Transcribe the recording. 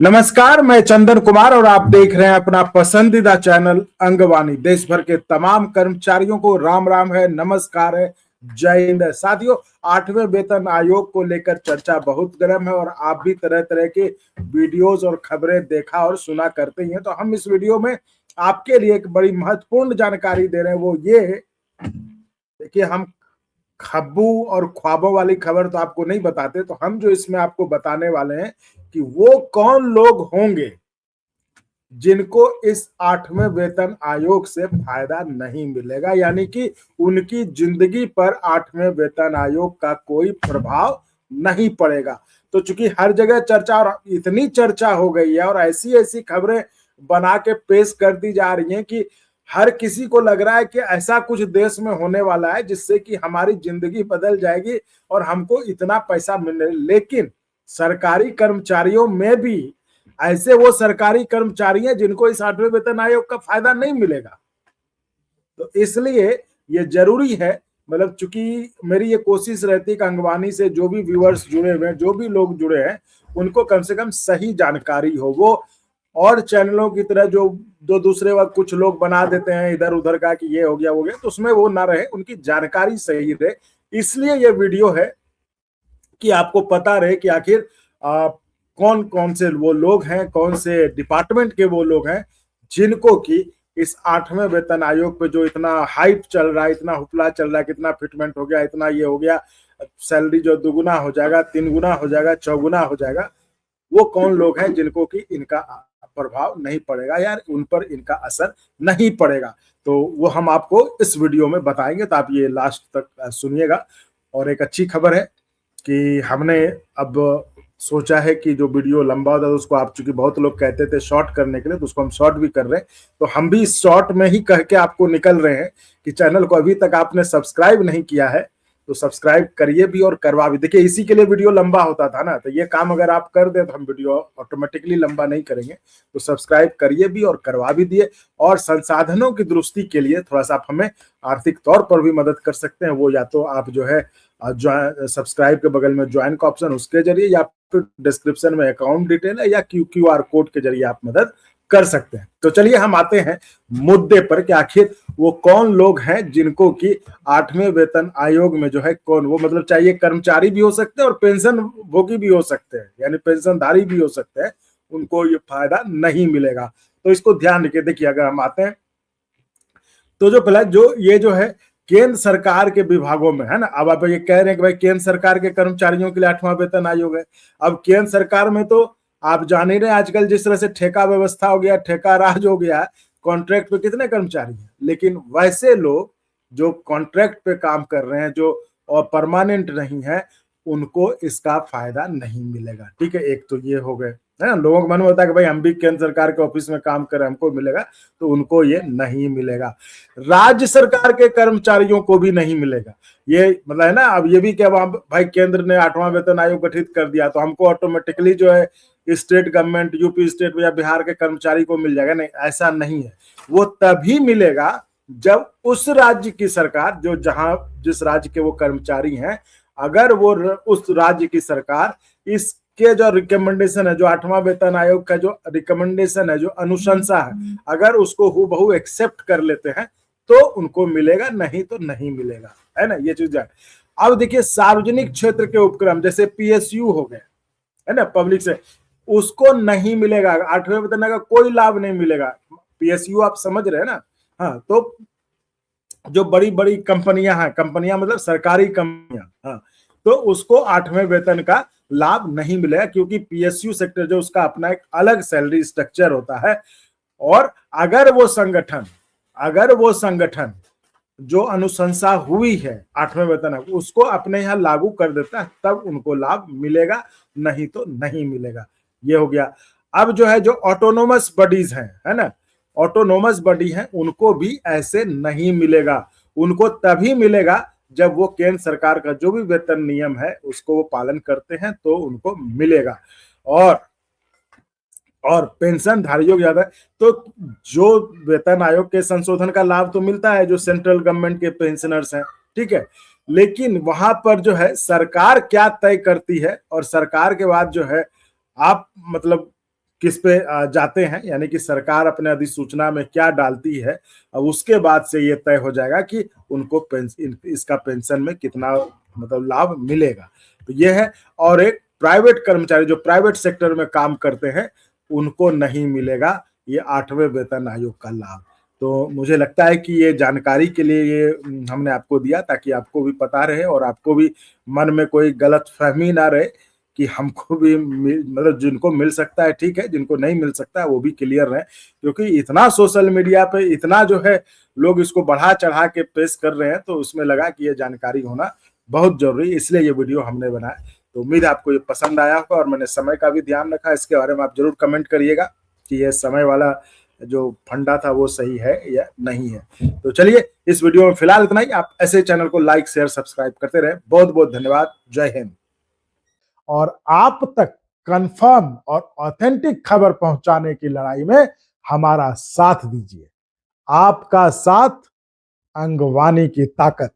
नमस्कार, मैं चंदन कुमार और आप देख रहे हैं अपना पसंदीदा चैनल अंगवानी। देश भर के तमाम कर्मचारियों को राम राम है, नमस्कार है, जय हिंद है। साथियों, 8वें वेतन आयोग को लेकर चर्चा बहुत गर्म है और आप भी तरह तरह के वीडियोस और खबरें देखा और सुना करते ही हैं। तो हम इस वीडियो में आपके लिए एक बड़ी महत्वपूर्ण जानकारी दे रहे हैं। वो ये है, देखिए, हम खब्बू और ख्वाबों वाली खबर तो आपको नहीं बताते, तो हम जो इसमें आपको बताने वाले हैं कि वो कौन लोग होंगे जिनको इस 8वें वेतन आयोग से फायदा नहीं मिलेगा, यानी कि उनकी जिंदगी पर 8वें वेतन आयोग का कोई प्रभाव नहीं पड़ेगा। तो चूंकि हर जगह चर्चा और इतनी चर्चा हो गई है और ऐसी ऐसी खबरें बना के पेश कर दी जा रही हैं कि हर किसी को लग रहा है कि ऐसा कुछ देश में होने वाला है जिससे कि हमारी जिंदगी बदल जाएगी और हमको इतना पैसा मिले। लेकिन सरकारी कर्मचारियों में भी ऐसे वो सरकारी कर्मचारी हैं जिनको इस 8वें वेतन आयोग का फायदा नहीं मिलेगा। तो इसलिए ये जरूरी है, मतलब चूंकि मेरी ये कोशिश रहती है कि अंगवानी से जो भी व्यूअर्स जुड़े हुए हैं, जो भी लोग जुड़े हैं, उनको कम से कम सही जानकारी हो। वो और चैनलों की तरह जो दो दूसरे वक्त कुछ लोग बना देते हैं इधर उधर का कि ये हो गया वो गया, तो उसमें वो ना रहे, उनकी जानकारी सही रहे। इसलिए ये वीडियो है कि आपको पता रहे कि आखिर कौन कौन से वो लोग हैं, कौन से डिपार्टमेंट के वो लोग हैं जिनको कि इस 8वें वेतन आयोग पे जो इतना हाइप चल रहा है, इतना हुपला चल रहा है, कितना फिटमेंट हो गया, इतना ये हो गया, सैलरी जो दुगुना हो जाएगा, 3 गुना हो जाएगा, 6 गुना हो जाएगा, वो कौन लोग हैं जिनको कि इनका प्रभाव नहीं पड़ेगा, यार उन पर इनका असर नहीं पड़ेगा। तो वो हम आपको इस वीडियो में बताएंगे, तो आप ये लास्ट तक सुनिएगा। और एक अच्छी खबर है कि हमने अब सोचा है कि जो वीडियो लंबा होता है उसको, आप चूंकि बहुत लोग कहते थे शॉर्ट करने के लिए, तो उसको हम शॉर्ट भी कर रहे हैं। तो हम भी शॉर्ट में ही कह के आपको निकल रहे हैं कि चैनल को अभी तक आपने सब्सक्राइब नहीं किया है तो सब्सक्राइब करिए भी और करवा भी। देखिए, इसी के लिए वीडियो लंबा होता था ना, तो ये काम अगर आप कर दें तो हम वीडियो ऑटोमेटिकली लंबा नहीं करेंगे। तो सब्सक्राइब करिए भी और करवा भी दिए। और संसाधनों की दुरुस्ती के लिए थोड़ा सा आप हमें आर्थिक तौर पर भी मदद कर सकते हैं। वो या तो आप जो है सब्सक्राइब के बगल में ज्वाइन का ऑप्शन, उसके जरिए, या फिर डिस्क्रिप्शन में अकाउंट डिटेल है, या QR कोड के जरिए आप मदद कर सकते हैं। तो चलिए हम आते हैं मुद्दे पर कि आखिर वो कौन लोग हैं जिनको कि 8वें वेतन आयोग में जो है कौन, वो मतलब चाहिए कर्मचारी भी हो सकते हैं और पेंशन भोगी भी हो सकते हैं, यानी पेंशनधारी भी हो सकते हैं, उनको ये फायदा नहीं मिलेगा। तो इसको ध्यान रखिए। देखिए, अगर हम आते हैं तो जो पहला जो ये जो है केंद्र सरकार के विभागों में है ना, अब आप ये कह रहे हैं कि भाई केंद्र सरकार के कर्मचारियों के लिए 8वां वेतन आयोग है। अब केंद्र सरकार में तो आप जान ही रहे आजकल जिस तरह से ठेका व्यवस्था हो गया, ठेका राज हो गया, कॉन्ट्रैक्ट पे कितने कर्मचारी हैं। लेकिन वैसे लोग जो कॉन्ट्रैक्ट पे काम कर रहे हैं, जो और परमानेंट नहीं है, उनको इसका फायदा नहीं मिलेगा। ठीक है, एक तो ये हो गए, है ना। लोगों का मन में होता है कि भाई हम भी केंद्र सरकार के ऑफिस में काम करें, हमको मिलेगा, तो उनको ये नहीं मिलेगा। राज्य सरकार के कर्मचारियों को भी नहीं मिलेगा। ये मतलब है ना, अब ये भी क्या भाई केंद्र ने 8वां वेतन आयोग गठित कर दिया तो हमको ऑटोमेटिकली जो है स्टेट गवर्नमेंट, यूपी स्टेट या बिहार के कर्मचारी को मिल जाएगा, नहीं, ऐसा नहीं है। वो तभी मिलेगा जब उस राज्य की सरकार, जो जहां जिस राज्य के वो कर्मचारी हैं, अगर वो उस राज्य की सरकार इसके जो रिकमेंडेशन है, जो 8वां वेतन आयोग का जो रिकमेंडेशन है, जो अनुशंसा है, अगर उसको हूबहू एक्सेप्ट कर लेते हैं तो उनको मिलेगा, नहीं तो नहीं मिलेगा, है ना। ये चीज है। अब देखिए, सार्वजनिक क्षेत्र के उपक्रम जैसे PSU हो गए, है ना, पब्लिक से, उसको नहीं मिलेगा, 8वें वेतन का कोई लाभ नहीं मिलेगा। PSU आप समझ रहे हैं ना। हाँ, तो जो बड़ी बड़ी कंपनियां हैं, कंपनियां मतलब सरकारी कंपनियां, हाँ, तो उसको 8वें वेतन का लाभ नहीं मिलेगा, क्योंकि PSU सेक्टर जो उसका अपना एक अलग सैलरी स्ट्रक्चर होता है। और अगर वो संगठन जो अनुशंसा हुई है 8वें वेतन उसको अपने यहाँ लागू कर देता है, तब उनको लाभ मिलेगा, नहीं तो नहीं मिलेगा। ये हो गया। अब जो है, जो ऑटोनोमस बॉडीज हैं, है ना, ऑटोनोमस बॉडी हैं, उनको भी ऐसे नहीं मिलेगा। उनको तभी मिलेगा जब वो केंद्र सरकार का जो भी वेतन नियम है उसको वो पालन करते हैं, तो उनको मिलेगा। और पेंशन धारियों की ज्यादा, तो जो वेतन आयोग के संशोधन का लाभ तो मिलता है जो सेंट्रल गवर्नमेंट के पेंशनर्स हैं, ठीक है। लेकिन वहां पर जो है सरकार क्या तय करती है, और सरकार के बाद जो है आप मतलब किस पे जाते हैं, यानी कि सरकार अपने अधिसूचना में क्या डालती है, अब उसके बाद से ये तय हो जाएगा कि उनको इसका पेंशन में कितना मतलब लाभ मिलेगा। तो ये है। और एक प्राइवेट कर्मचारी जो प्राइवेट सेक्टर में काम करते हैं उनको नहीं मिलेगा ये 8वें वेतन आयोग का लाभ। तो मुझे लगता है कि ये जानकारी के लिए ये हमने आपको दिया ताकि आपको भी पता रहे और आपको भी मन में कोई गलतफहमी ना रहे कि हमको भी मतलब जिनको मिल सकता है ठीक है, जिनको नहीं मिल सकता है वो भी क्लियर रहे। क्योंकि इतना सोशल मीडिया पे इतना जो है लोग इसको बढ़ा चढ़ा के पेश कर रहे हैं, तो उसमें लगा कि ये जानकारी होना बहुत जरूरी, इसलिए ये वीडियो हमने बनाया। तो उम्मीद है आपको ये पसंद आया होगा और मैंने समय का भी ध्यान रखा। इसके बारे में आप जरूर कमेंट करिएगा कि ये समय वाला जो फंडा था वो सही है या नहीं है। तो चलिए इस वीडियो में फिलहाल इतना ही। आप ऐसे चैनल को लाइक शेयर सब्सक्राइब करते रहे। बहुत बहुत धन्यवाद। जय हिंद। और आप तक कंफर्म और ऑथेंटिक खबर पहुंचाने की लड़ाई में हमारा साथ दीजिए। आपका साथ, अंगवानी की ताकत।